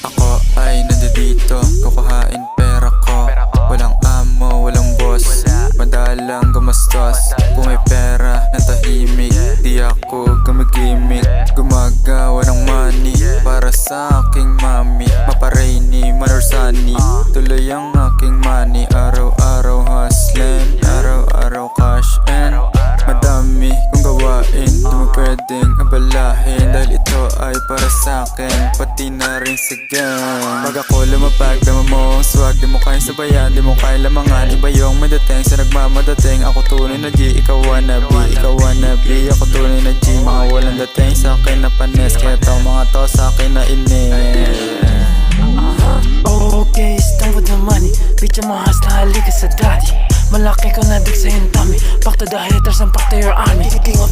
Ako ay nandito, kukuhain pera ko. Walang amo, walang boss, madalang gumastos. Kung may pera ng tahimik, di ako gumagimik. Gumagawa ng money para sa aking mami. Maparayni, manorsani, tuloy ang aking money. Araw-araw hustling, araw-araw cash and madami kong gawain, di mo pwedeng abalahin. Dahil ito ay para sa'kin, pati na rin sa gang. Pag ako lumapag, dama mo ang swag. Di mo kayang sabayan, di mo kayang lamangan. Iba yung may dating sa nagmamadating. Ako tunay na G, ikaw wannabe. Ikaw wannabe, ako tunay na G. Mga walang dating sa'kin na panis, kaya tong mga to sa'kin na inis. Okay, it's done with the money. Bitch, I'm a hustler, halika sa daddy. Malaki ko na dik sa yung tummy. Back to the haters and back to your army. King of